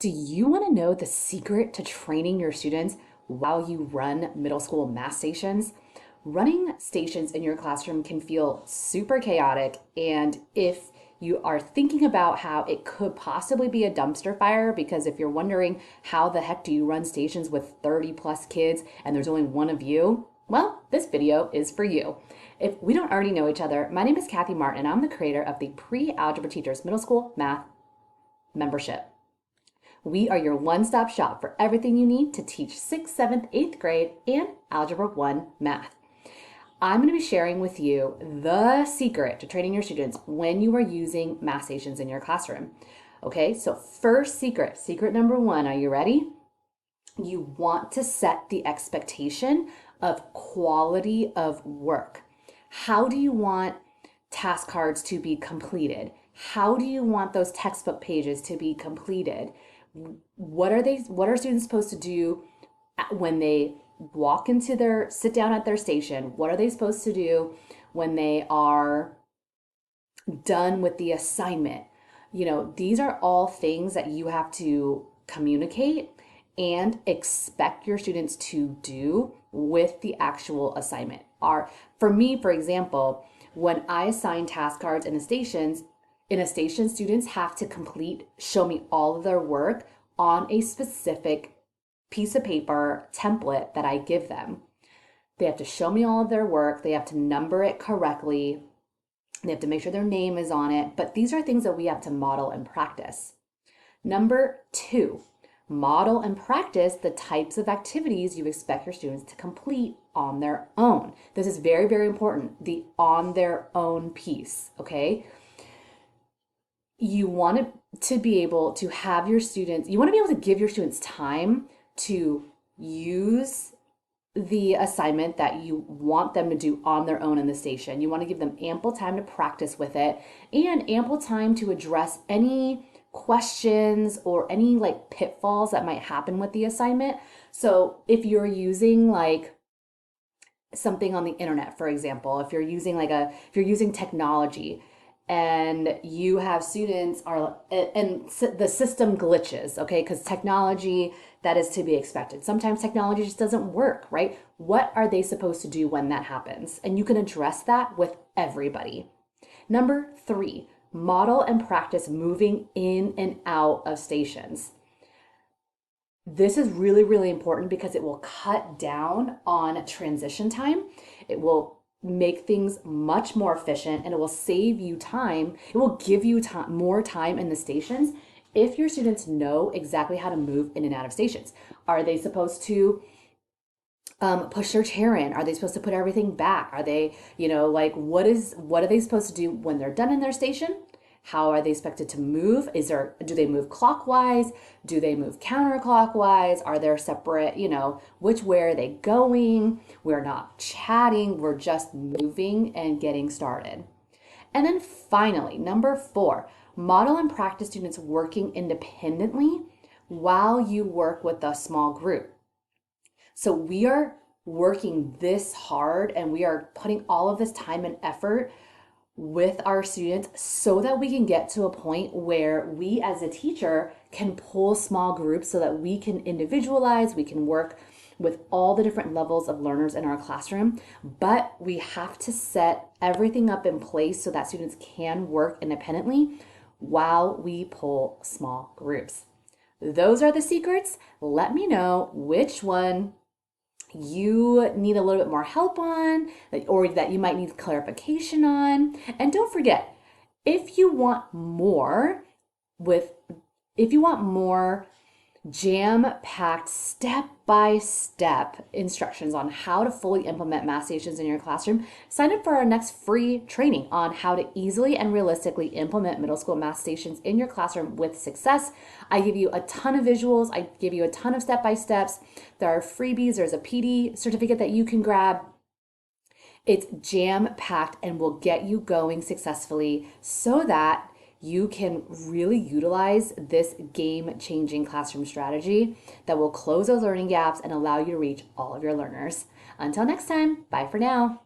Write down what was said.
Do you want to know the secret to training your students while you run middle school math stations? Running stations in your classroom can feel super chaotic, and if you are thinking about how it could possibly be a dumpster fire, because if you're wondering how the heck do you run stations with 30 plus kids and there's only one of you, well, this video is for you. If we don't already know each other, my name is Kathy Martin, and I'm the creator of the Pre-Algebra Teachers Middle School Math membership. We are your one-stop shop for everything you need to teach 6th, 7th, 8th grade and Algebra 1 math. I'm going to be sharing with you the secret to training your students when you are using math stations in your classroom. Okay, so first secret number one, are you ready? You want to set the expectation of quality of work. How do you want task cards to be completed? How do you want those textbook pages to be completed? What are students supposed to do when they sit down at their station? What are they supposed to do when they are done with the assignment? These are all things that you have to communicate and expect your students to do with the actual assignment. For me, for example, when I assign task cards in a station, students have to show me all of their work on a specific piece of paper template that I give them. They have to show me all of their work. They have to number it correctly. They have to make sure their name is on it. But these are things that we have to model and practice. Number two, model and practice the types of activities you expect your students to complete on their own. This is very, very important, the on their own piece, okay? You want to be able to give your students time to use the assignment that you want them to do on their own in the station. You want to give them ample time to practice with it and ample time to address any questions or any pitfalls that might happen with the assignment. So if you're using something on the internet, for example, if you're using technology, and you have students and the system glitches, okay? Because technology, that is to be expected. Sometimes technology just doesn't work, right? What are they supposed to do when that happens? And you can address that with everybody. Number three, model and practice moving in and out of stations. This is really, really important because it will cut down on transition time. It will make things much more efficient, and it will save you time. It will give you more time in the stations if your students know exactly how to move in and out of stations. Are they supposed to push their chair in? Are they supposed to put everything back? Are they, what are they supposed to do when they're done in their station? How are they expected to move? Do they move clockwise? Do they move counterclockwise? Are there separate, which way are they going? We're not chatting, we're just moving and getting started. And then finally, number four, model and practice students working independently while you work with a small group. So we are working this hard and we are putting all of this time and effort with our students so that we can get to a point where we as a teacher can pull small groups so that we can individualize, we can work with all the different levels of learners in our classroom, but we have to set everything up in place so that students can work independently while we pull small groups. Those are the secrets. Let me know which one you need a little bit more help on, or that you might need clarification on. And don't forget, if you want more jam-packed step-by-step instructions on how to fully implement math stations in your classroom, sign up for our next free training on how to easily and realistically implement middle school math stations in your classroom with success. I give you a ton of visuals. I give you a ton of step-by-steps. There are freebies. There's a PD certificate that you can grab. It's jam-packed and will get you going successfully so that you can really utilize this game-changing classroom strategy that will close those learning gaps and allow you to reach all of your learners. Until next time, bye for now.